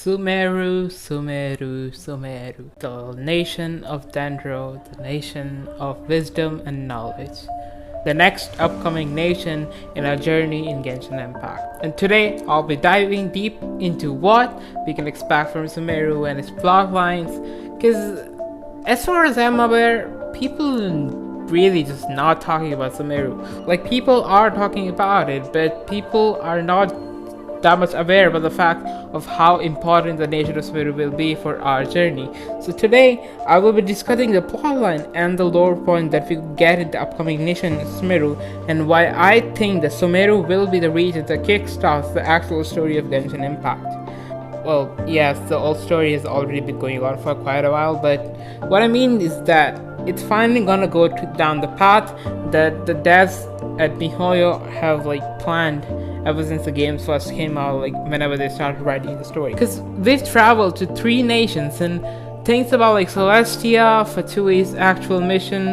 Sumeru, Sumeru, Sumeru, the nation of Dendro, the nation of wisdom and knowledge, the next upcoming nation in our journey in Genshin Impact. And today, I'll be diving deep into what we can expect from Sumeru and its plot lines, because as far as I'm aware, people really just not talking about Sumeru. Like, people are talking about it, but people are not that much aware about the fact of how important the nation of Sumeru will be for our journey. So today, I will be discussing the plotline and the lore point that we get in the upcoming nation of Sumeru, and why I think that Sumeru will be the region that kickstarts the actual story of Genshin Impact. Well, yes, the old story has already been going on for quite a while, but what I mean is that it's finally gonna go down the path that the devs at MiHoYo have planned ever since the games first came out, whenever they started writing the story. Because they've traveled to 3 nations and things about Celestia, Fatui's actual mission,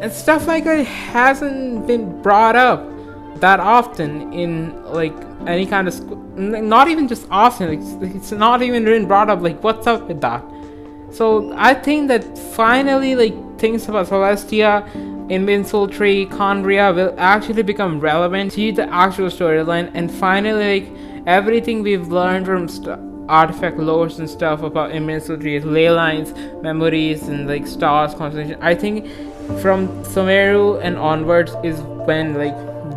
and stuff like that hasn't been brought up that often in any kind of not even just often, it's not even been brought up, what's up with that. So I think that finally things about Celestia, Invincible Tree, Conria will actually become relevant to the actual storyline, and finally everything we've learned from artifact lores and stuff about Invincible Tree, ley lines, memories, and stars, constellation. I think from Sumeru and onwards is when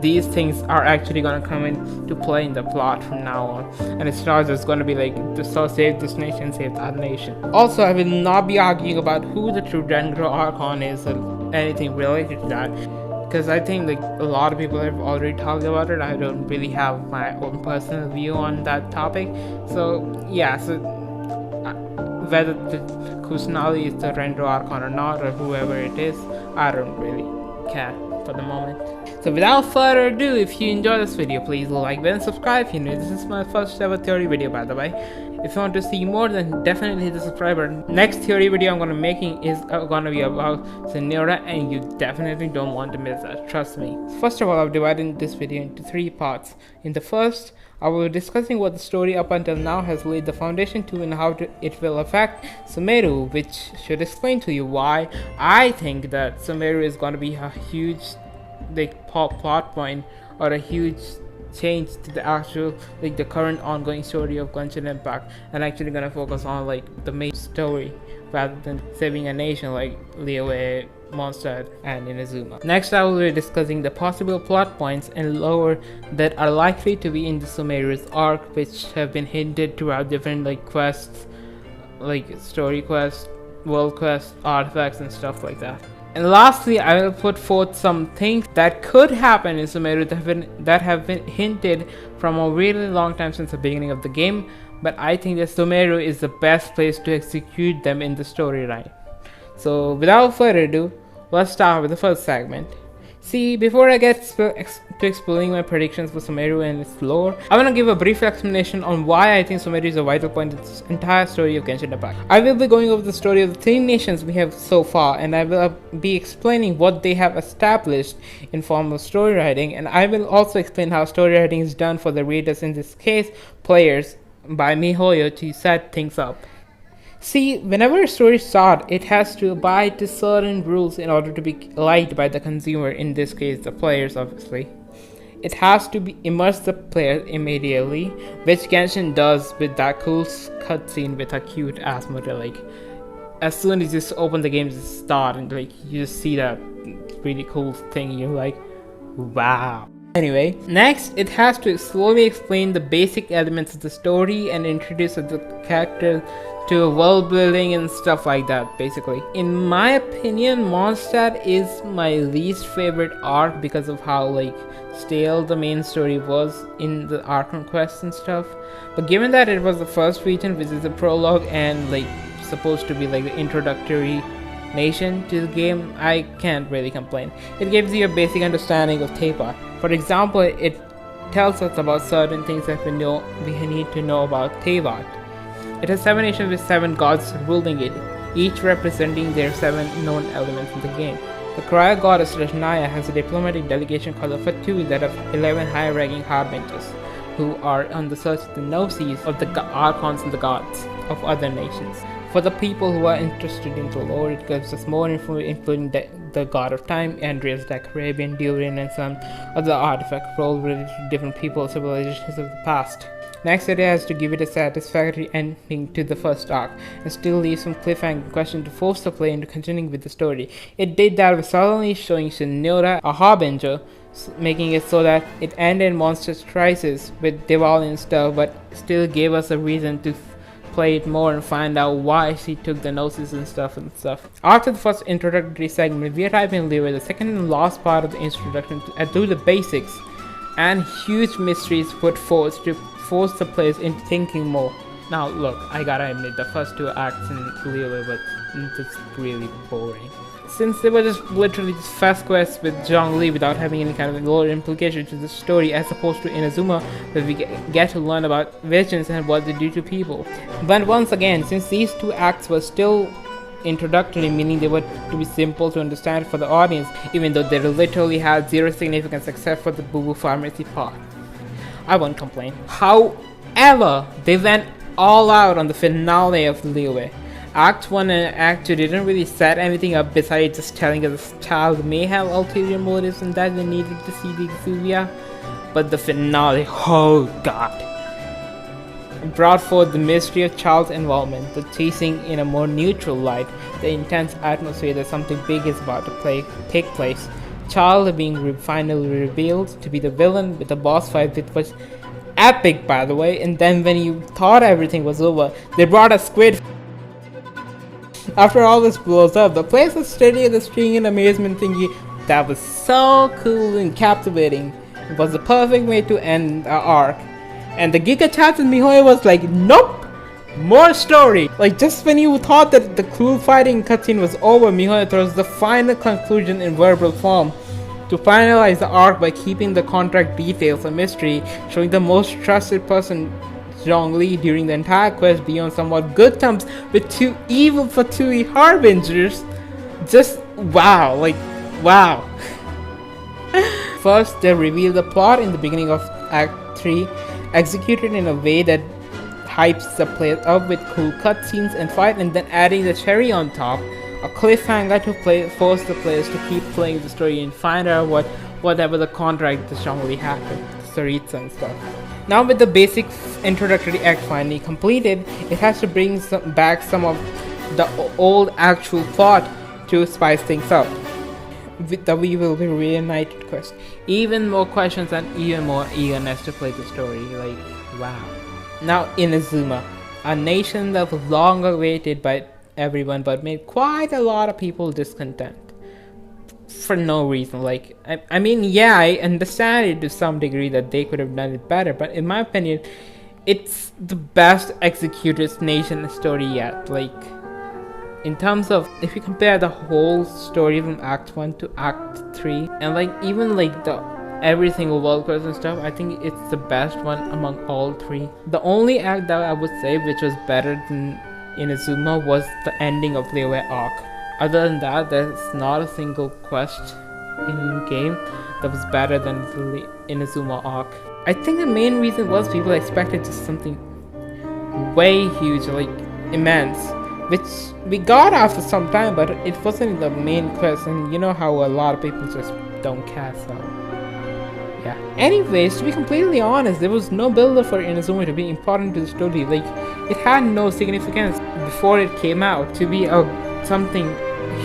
these things are actually gonna come into play in the plot from now on, and it's not just gonna be save this nation, save that nation. Also, I will not be arguing about who the true Dendro Archon is or anything related to that, because I think a lot of people have already talked about it. I don't really have my own personal view on that topic. So yeah, whether the Kusanali is the Dendro Archon or not, or whoever it is, I don't really care for the moment. So without further ado, if you enjoy this video, please like and subscribe if you're new. This is my first ever theory video, by the way. If you want to see more, then definitely hit the subscribe button. Next theory video I'm gonna making is gonna be about Sumeru, and you definitely don't want to miss that, trust me. First of all, I've divided this video into 3 parts. In the first, I will be discussing what the story up until now has laid the foundation to, and how it will affect Sumeru, which should explain to you why I think that Sumeru is gonna be a huge plot point, or a huge change to the actual the current ongoing story of Genshin Impact, and actually gonna focus on the main story rather than saving a nation like Liyue, Mondstadt, and Inazuma. Next, I will be discussing the possible plot points and lore that are likely to be in the Sumeru's arc, which have been hinted throughout different quests, story quests, world quests, artifacts, and stuff like that. And lastly, I will put forth some things that could happen in Sumeru that have been hinted from a really long time since the beginning of the game, but I think that Sumeru is the best place to execute them in the storyline. So without further ado, let's start with the first segment. See, before I get to explaining my predictions for Sumeru and its lore, I want to give a brief explanation on why I think Sumeru is a vital point in this entire story of Genshin Impact. I will be going over the story of the 3 nations we have so far, and I will be explaining what they have established in form of story writing, and I will also explain how story writing is done for the readers, in this case, players, by MiHoYo, to set things up. See, whenever a story starts, it has to abide to certain rules in order to be liked by the consumer, in this case the players obviously. It has to immerse the player immediately, which Genshin does with that cool cutscene with a cute ass model. As soon as you just open the game, just start, and you just see that really cool thing, you're like, wow. Anyway, next it has to slowly explain the basic elements of the story and introduce the character to world building and stuff like that, basically. In my opinion, Mondstadt is my least favorite arc because of how stale the main story was in the Archon quests and stuff. But given that it was the first region, which is a prologue and supposed to be the introductory nation to the game, I can't really complain. It gives you a basic understanding of Tepa. For example, it tells us about certain things that we need to know about Tevat. It has 7 nations with 7 gods ruling it, each representing their 7 known elements in the game. The cryo goddess Rajnaya has a diplomatic delegation called the Fatui that have 11 high-ranking harbingers. who are on the search of the gnosis of the archons and the gods of other nations. For the people who are interested in the lore, it gives us more info, including the god of time, Andreas the Caribbean, Durian, and some other artifacts role related to different people or civilizations of the past. Next, it has to give it a satisfactory ending to the first arc, and still leave some cliffhanger question to force the player into continuing with the story. It did that with suddenly showing Shinora, a harbinger, making it so that it ended Monster's Crisis with Diwali and stuff, but still gave us a reason to play it more and find out why she took the gnosis and stuff. After the first introductory segment, we are diving Liyue, the second and last part of the introduction, to do the basics and huge mysteries put forth to force the players into thinking more. Now look, I gotta admit, the first two acts in Liyue were just really boring, since they were just literally just fast quests with Zhongli without having any kind of lore implication to the story, as opposed to Inazuma, where we get to learn about visions and what they do to people. But once again, since these two acts were still introductory, meaning they were to be simple to understand for the audience, even though they literally had zero significance except for the Boo Pharmacy part, I won't complain. However, they went all out on the finale of Liyue. Act 1 and Act 2 didn't really set anything up besides just telling us this child may have ulterior motives and that they needed to see the Exuvia. But the finale, oh god, brought forth the mystery of Child's involvement, the teasing in a more neutral light, the intense atmosphere that something big is about to take place. Child being finally revealed to be the villain with the boss fight, which was epic by the way, and then when you thought everything was over, they brought a squid. After all this blows up, the place was steady at the string in amazement thingy. That was so cool and captivating. It was the perfect way to end our arc. And the Giga Chats and Mihoyo was like, nope! More story! Like, just when you thought that the cool fighting cutscene was over, Mihoyo throws the final conclusion in verbal form to finalize the arc by keeping the contract details a mystery, showing the most trusted person, Zhongli, during the entire quest, be on somewhat good terms with two evil Fatui harbingers. Just wow, like wow. First, they reveal the plot in the beginning of Act 3, executed in a way that hypes the players up with cool cutscenes and fight, and then adding the cherry on top, a cliffhanger to force the players to keep playing the story and find out whatever the contract the Zhongli had with Saritsa and stuff. Now with the basic introductory act finally completed, it has to bring back some of the old actual plot to spice things up. With the We Will Be Reunited quest, even more questions and even more eagerness to play the story, like wow. Now Inazuma, a nation that was long awaited by everyone but made quite a lot of people discontent. For no reason, like, I mean, yeah, I understand it to some degree that they could have done it better, but in my opinion, it's the best executed nation story yet. Like, in terms of, if you compare the whole story from Act 1 to Act 3, and like, even like the every single world quest and stuff, I think it's the best one among all three. The only act that I would say which was better than Inazuma was the ending of Liyue arc. Other than that, there's not a single quest in game that was better than the Inazuma arc. I think the main reason was people expected just something way huge, like immense, which we got after some time, but it wasn't the main quest, and you know how a lot of people just don't care, so yeah. Anyways, to be completely honest, there was no build-up for Inazuma to be important to the story. Like, it had no significance before it came out to be something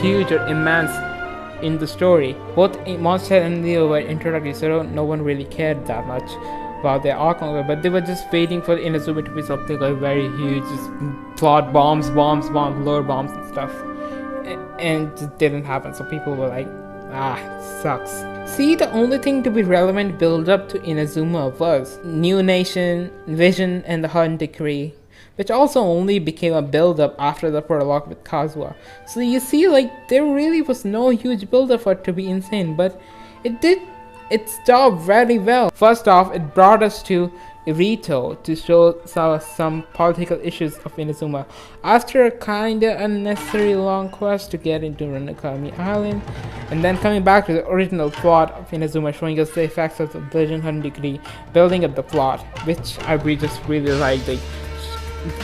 huge or immense in the story. Both Monster and Leo were introductory, so no one really cared that much about their arc, but they were just waiting for Inazuma to be something like very huge, just plot bombs, lore bombs and stuff, and it just didn't happen. So people were like, sucks. See, the only thing to be relevant build up to Inazuma was New Nation, Vision, and the Hunt Decree, which also only became a build-up after the prologue with Kazuha. So you see, like, there really was no huge build-up for it to be insane, but it did its job very well. First off, it brought us to Rito to show some political issues of Inazuma. After a kinda unnecessary long quest to get into Runakami Island, and then coming back to the original plot of Inazuma, showing us the effects of the Legend 100 degree, building up the plot, which I just really liked. Like,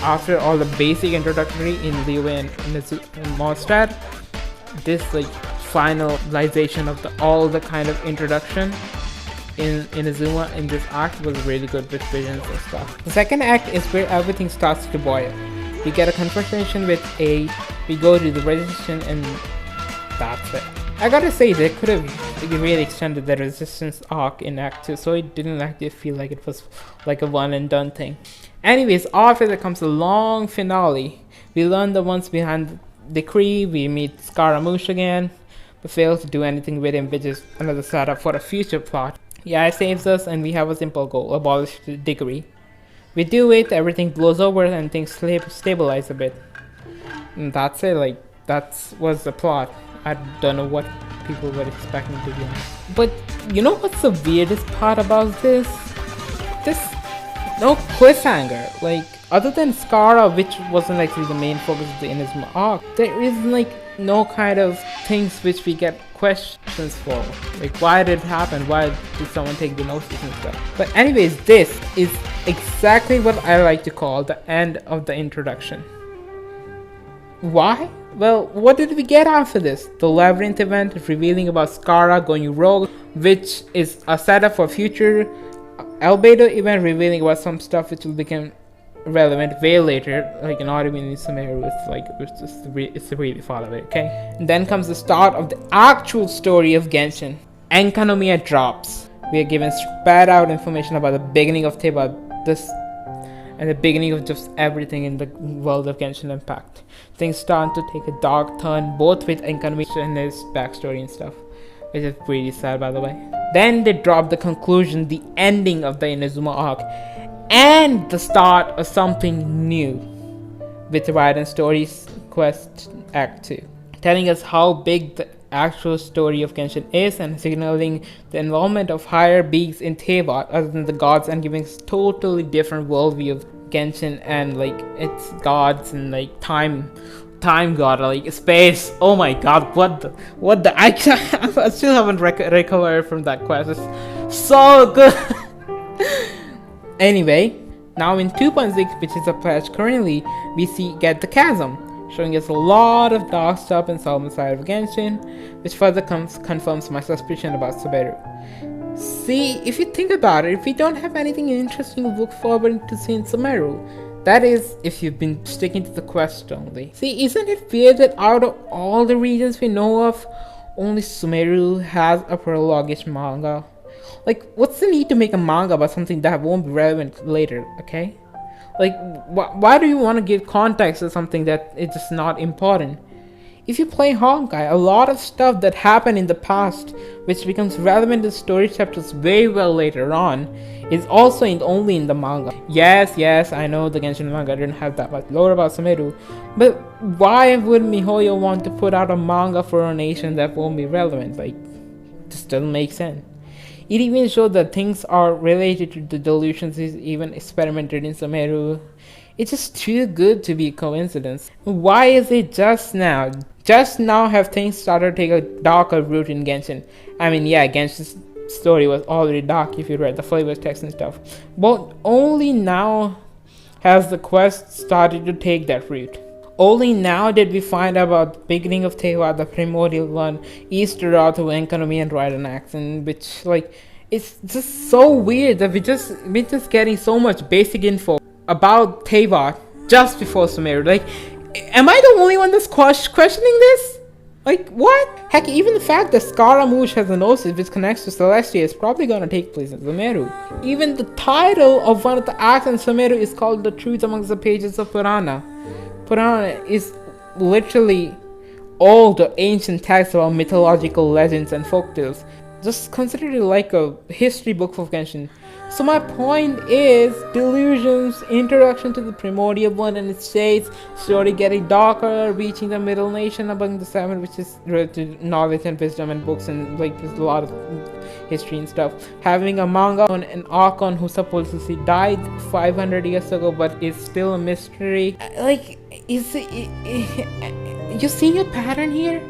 after all the basic introductory in Liyue and Mondstadt, this like finalization of all the kind of introduction in Inazuma in this act was really good with visions and stuff. The second act is where everything starts to boil. We get a confrontation with A, we go to the resistance, and that's it. I gotta say, they could have really extended the resistance arc in Act 2, so it didn't actually feel like it was like a one and done thing. Anyways, after there comes a long finale. We learn the ones behind the decree, we meet Scaramouche again, but fail to do anything with him, which is another setup for a future plot. Yeah, it saves us and we have a simple goal, abolish the degree. We do it, everything blows over and things stabilize a bit. And that's it, like, that was the plot. I don't know what people were expecting, to be honest. But you know what's the weirdest part about this? No cliffhanger. Like, other than Scara, which wasn't actually the main focus of the Inazuma arc, there is like no kind of things which we get questions for. Like, why did it happen? Why did someone take the gnosis and stuff? But anyways, this is exactly what I like to call the end of the introduction. Why? Well, what did we get after this? The Labyrinth event revealing about Scara going rogue, which is a setup for future Albedo event revealing about some stuff which will become relevant way later, like not even in Sumeru. It's really far away, okay? And then comes the start of the actual story of Genshin. Enkanomiya drops. We are given spread out information about the beginning of Teba, this, and the beginning of just everything in the world of Genshin Impact. Things start to take a dark turn, both with Enkanomiya and his backstory and stuff, which is pretty sad, by the way. Then they drop the conclusion, the ending of the Inazuma arc, and the start of something new with Raiden Stories Quest Act 2, telling us how big the actual story of Genshin is and signaling the involvement of higher beings in Teyvat other than the gods, and giving us totally different worldview of Genshin and like its gods and like time god, like space. Oh my god, what the I still haven't recovered from that quest. It's so good. Anyway, now in 2.6, which is a patch currently, we get the chasm, showing us a lot of dark stuff in Solomon's side of Genshin, which further confirms my suspicion about Sumeru. See, if you think about it, if we don't have anything interesting to look forward to see in Sumeru, that is, if you've been sticking to the quest only. See, isn't it weird that out of all the regions we know of, only Sumeru has a prologue-ish manga? Like, what's the need to make a manga about something that won't be relevant later, okay? Like, why do you want to give context to something that is just not important? If you play Honkai, a lot of stuff that happened in the past, which becomes relevant in story chapters way well later on, is also only in the manga. Yes, I know the Genshin manga didn't have that much lore about Sumeru, but why would MiHoYo want to put out a manga for a nation that won't be relevant? Like, just doesn't make sense. It even showed that things are related to the delusions is even experimented in Sumeru. It's just too good to be a coincidence. Why is it just now? Just now have things started to take a darker route in Genshin. I mean, yeah, Genshin's story was already dark if you read the flavor text and stuff. But only now has the quest started to take that route. Only now did we find out about the beginning of Teyvat, the primordial one, Easter Route, Enkanomiya and Raiden accent, which, like, it's just so weird that we're just getting so much basic info about Teyvat just before Sumeru. Like, am I the only one that's questioning this? Like, what? Heck, even the fact that Scaramouche has a gnosis which connects to Celestia is probably gonna take place in Sumeru. Even the title of one of the acts in Sumeru is called The Truth Amongst the Pages of Purana. Purana is literally all the ancient texts about mythological legends and folktales. Just consider it like a history book of Genshin. So my point is, delusions, introduction to the primordial one and its shades, story getting darker, reaching the middle nation among the seven, which is related to knowledge and wisdom and books, and like there's a lot of history and stuff. Having a manga on an Archon who supposedly died 500 years ago but is still a mystery. Like, you see a pattern here?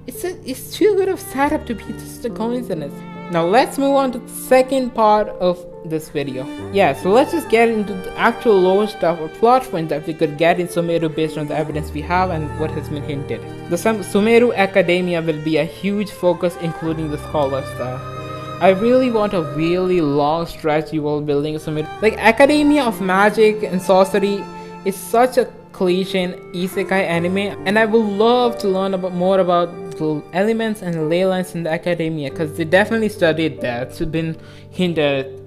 It's too good of setup to be just a coincidence. Now let's move on to the second part of this video. Yeah, so let's just get into the actual lore stuff or plot points that we could get in Sumeru based on the evidence we have and what has been hinted. The Sumeru Academia will be a huge focus, including the Scholar Star. I really want a really long stretch world building of Sumeru. Like, Academia of Magic and Sorcery is such a cliche and isekai anime, and I would love to learn more about the elements and ley lines in the academia, because they definitely studied that. It's been hinted,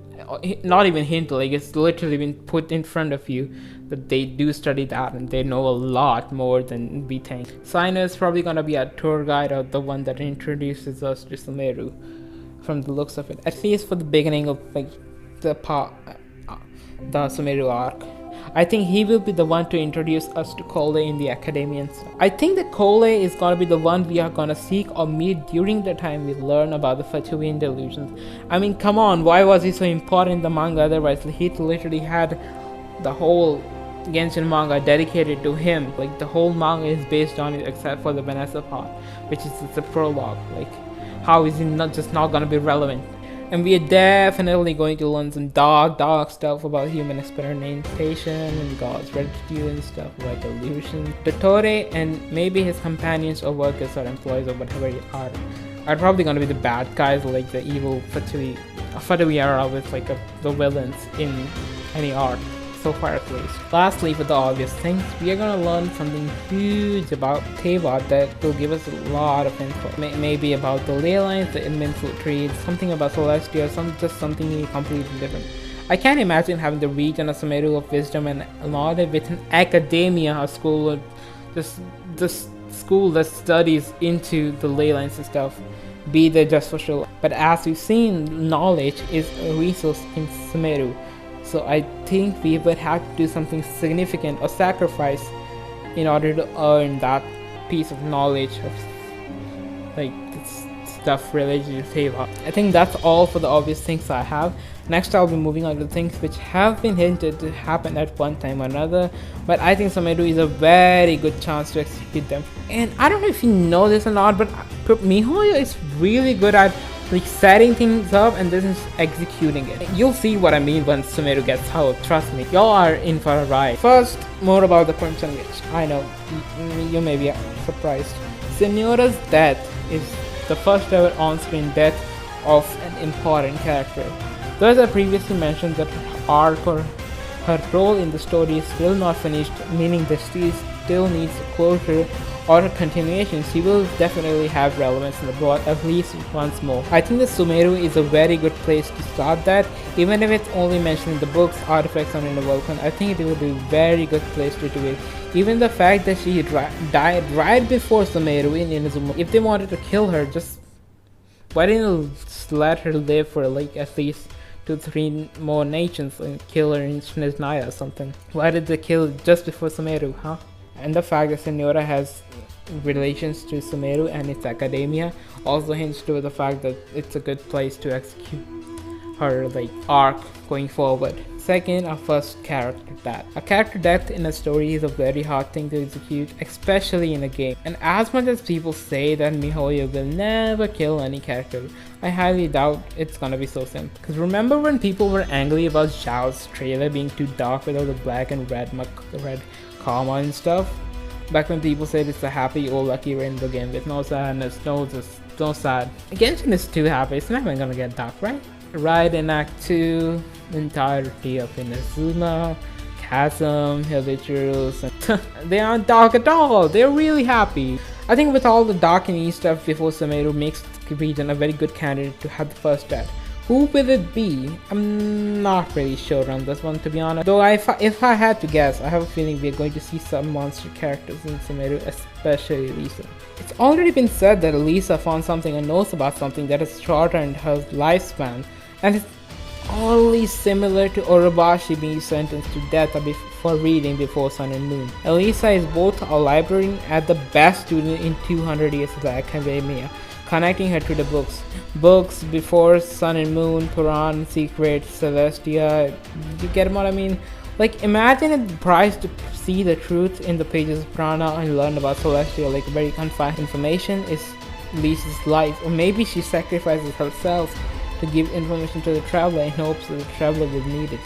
not even hinted, like it's literally been put in front of you that they do study that and they know a lot more than we think. Sino is probably gonna be a tour guide or the one that introduces us to Sumeru from the looks of it, at least for the beginning of like the Sumeru arc. I think he will be the one to introduce us to Cole in the Academians. I think that Cole is gonna be the one we are gonna seek or meet during the time we learn about the Fatuian delusions. I mean, come on, why was he so important in the manga? Otherwise, he literally had the whole Genshin manga dedicated to him. Like, the whole manga is based on it except for the Vanessa part, which is the prologue. Like, how is he not gonna be relevant? And we are definitely going to learn some dark stuff about human experimentation and God's residue and stuff like illusion. Dottore and maybe his companions or workers or employees or whatever they are probably going to be the bad guys, like the evil Fatui era with like the villains in any arc. So far at least. Lastly, for the obvious things, we are gonna learn something huge about Teyvat that will give us a lot of info. Maybe about the ley lines, the invincible trees, something about Celestia, just something completely different. I can't imagine having the region of Sumeru of wisdom and along with an academia, a school, the school that studies into the ley lines and stuff, be there just for show. But as we've seen, knowledge is a resource in Sumeru. So I think we would have to do something significant or sacrifice in order to earn that piece of knowledge of like this stuff related to Teyvat. I think that's all for the obvious things I have. Next I'll be moving on to things which have been hinted to happen at one time or another, but I think Sumeru is a very good chance to execute them. And I don't know if you know this or not, but Mihoyo is really good at like setting things up and then executing it. You'll see what I mean when Sumeru gets out, trust me. Y'all are in for a ride. First, more about the Crimson Witch. I know, you may be surprised. Signora's death is the first ever on-screen death of an important character. Though as I previously mentioned that her arc or her role in the story is still not finished, meaning that she still needs closure or a continuation, she will definitely have relevance in the plot at least once more. I think that Sumeru is a very good place to start that, even if it's only mentioned in the books, artifacts, and in the Vulcan. I think it will be a very good place to do it. Even the fact that she died right before Sumeru in Inazuma, if they wanted to kill her, just why didn't they let her live for like at least 2-3 more nations and kill her in Shiznaya or something? Why did they kill just before Sumeru, huh? And the fact that Signora has relations to Sumeru and its academia also hints to the fact that it's a good place to execute her like arc going forward. Second, our first character death. A character death in a story is a very hard thing to execute, especially in a game. And as much as people say that Mihoyo will never kill any character, I highly doubt it's gonna be so simple. Because remember when people were angry about Zhao's trailer being too dark with all the black and red karma and stuff? Back when people said it's a happy-go-lucky rainbow game with no sadness, no sad. Genshin is too happy, it's never gonna get dark, right? Right in Act 2, the entirety of Inazuma, Chasm, Habituals, they aren't dark at all, they're really happy. I think with all the darkening stuff before Sumeru makes the region a very good candidate to have the first death. Who will it be? I'm not really sure on this one, to be honest. Though if I had to guess, I have a feeling we're going to see some monster characters in Sumeru, especially Lisa. It's already been said that Lisa found something and knows about something that has shortened her lifespan, and it's oddly similar to Orobashi being sentenced to death for reading before Sun and Moon. Elisa is both a librarian and the best student in 200 years of the academia. connecting her to the books before Sun and Moon, Puran, Secret, Celestia. You get what I mean? Like, imagine the price to see the truth in the pages of Prana and learn about Celestia, like very confined information is Lisa's life. Or maybe she sacrifices herself to give information to the traveler in hopes that the traveler would need it.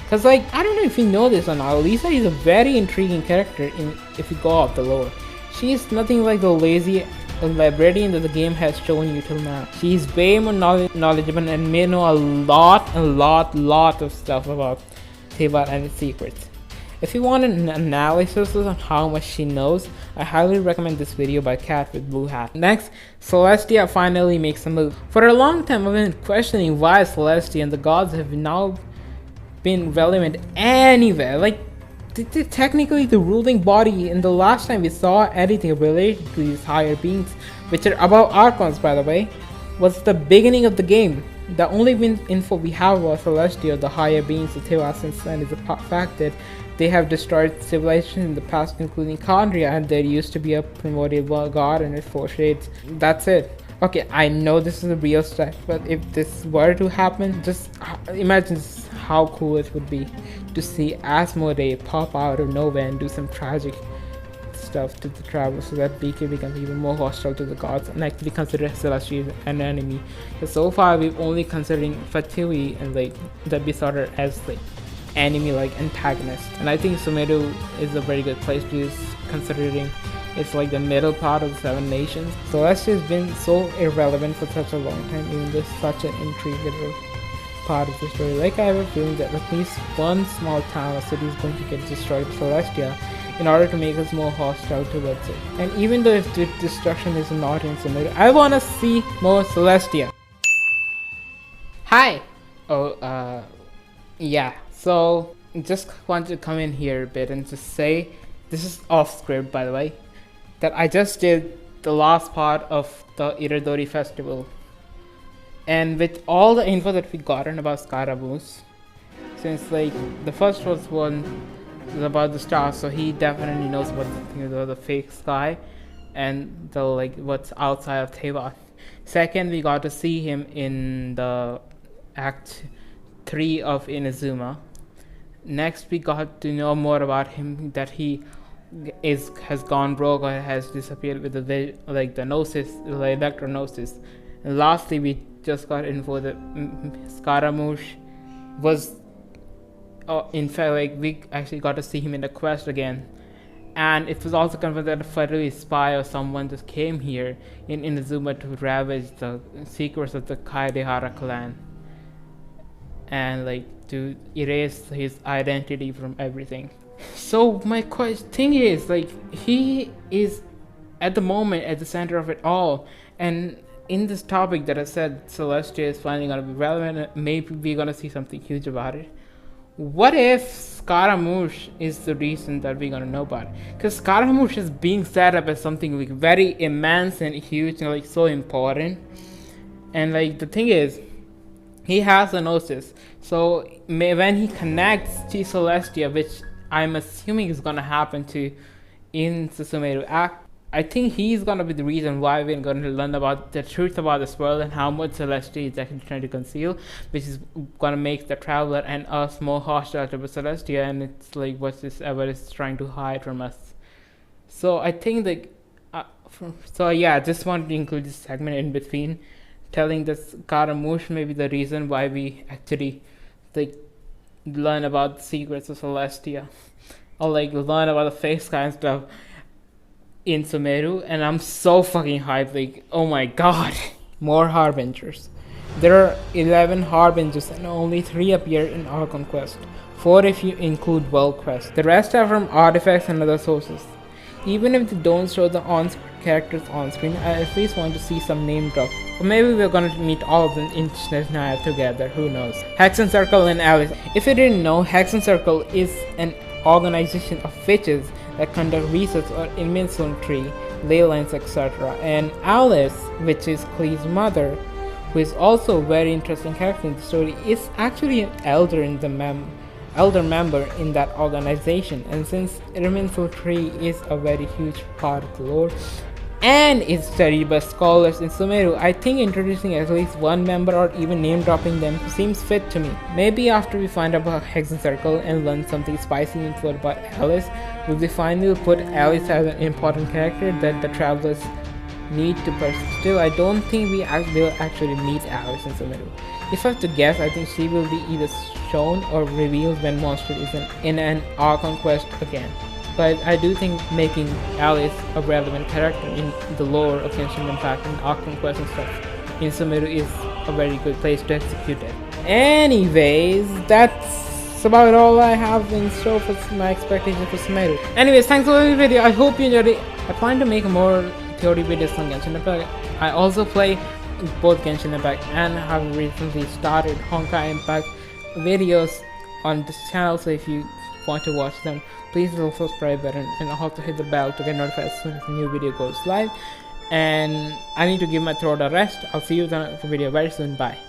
Cause like, I don't know if you know this or not, Lisa is a very intriguing character if you go off the lore. She is nothing like the lazy librarian that the game has shown you till now. She is way more knowledgeable and may know a lot of stuff about Teyvat and its secrets. If you want an analysis on how much she knows, I highly recommend this video by Cat with Blue Hat. Next, Celestia finally makes a move. For a long time I've been questioning why Celestia and the gods have now been relevant anywhere. Like, technically the ruling body, and the last time we saw anything related to these higher beings, which are above Archons by the way, was the beginning of the game. The only info we have about Celestia, the higher beings of Teyvat since then, is the fact that they have destroyed civilizations in the past, including Kandria, and there used to be a primordial god and its 4 shades. That's it. Okay, I know this is a real stuff, but if this were to happen, just imagine how cool it would be to see Asmodee pop out of nowhere and do some tragic stuff to the traveler so that BK becomes even more hostile to the gods and actually consider Celestia an enemy. Because so far we've only considering Fatui and like the Besotted as like enemy, like antagonist. And I think Sumeru is a very good place to use, considering it's like the middle part of the 7 nations. Celestia has been so irrelevant for such a long time, even though it's such an intriguing part of the story. Like, I have a feeling that at least one small town or city is going to get destroyed with Celestia in order to make us more hostile towards it. And even though if the destruction is not in Sumeru, I want to see more Celestia. Hi! Yeah, so just wanted to come in here a bit and just say, this is off script by the way, that I just did the last part of the Iridori festival. And with all the info that we gotten about Scaramouche, since like the first was about the stars, so he definitely knows about the fake sky and the like what's outside of Teyvat. Second, we got to see him in the Act 3 of Inazuma. Next, we got to know more about him, that he has gone rogue or has disappeared with the Gnosis, the Electro-Gnosis. And lastly, we just got info that Scaramouche was in fact, like, we actually got to see him in the quest again. And it was also confirmed that a Federal spy or someone just came here in Inazuma to ravage the secrets of the Kaedehara clan and like to erase his identity from everything. So my thing is, like, he is at the moment at the center of it all, and in this topic that I said Celestia is finally gonna be relevant, maybe we're gonna see something huge about it. What if Scaramouche is the reason that we're gonna know about it? Because Scaramouche is being set up as something like very immense and huge and like so important. And like the thing is, he has a Gnosis. So when he connects to Celestia, which I'm assuming is gonna happen to in Sumeru Act, I think he's gonna be the reason why we're gonna learn about the truth about this world and how much Celestia is actually trying to conceal, which is gonna make the traveler and us more hostile to Celestia, and it's like what this ever is trying to hide from us. So I think like, so yeah, I just wanted to include this segment in between, telling that Scaramouche may be the reason why we actually like learn about the secrets of Celestia, or like learn about the fake sky and stuff in Sumeru. And I'm so fucking hyped, like, oh my god. More Harbingers. There are 11 Harbingers and only 3 appear in Archon Quest, 4 if you include World Quest. The rest are from artifacts and other sources. Even if they don't show the characters on screen, I at least want to see some name drop. Or maybe we're gonna meet all of them in Snezhnaya together, who knows. Hexen Circle and Alice. If you didn't know, Hexen Circle is an organization of witches that conduct research on Invincible Tree, ley lines, etc. And Alice, which is Klee's mother, who is also a very interesting character in the story, is actually an elder member in that organization. And since Invincible Tree is a very huge part of the lore, and is studied by scholars in Sumeru. I think introducing at least one member or even name dropping them seems fit to me. Maybe after we find out about Hexen Circle and learn something spicy info about Alice, will we finally put Alice as an important character that the travelers need to pursue. Still, I don't think will actually meet Alice in Sumeru. If I have to guess, I think she will be either shown or revealed when Monster is in an Archon quest again. But I do think making Alice a relevant character in the lore of Genshin Impact and Archon quest and stuff in Sumeru is a very good place to execute it. Anyways, that's about all I have in store for my expectations for Sumeru. Anyways, thanks for watching the video. I hope you enjoyed it. I plan to make more theory videos on Genshin Impact. I also play both Genshin Impact and have recently started Honkai Impact videos on this channel, so if you want to watch them, please hit the subscribe button and also hit the bell to get notified as soon as a new video goes live. And I need to give my throat a rest. I'll see you in the video very soon. Bye.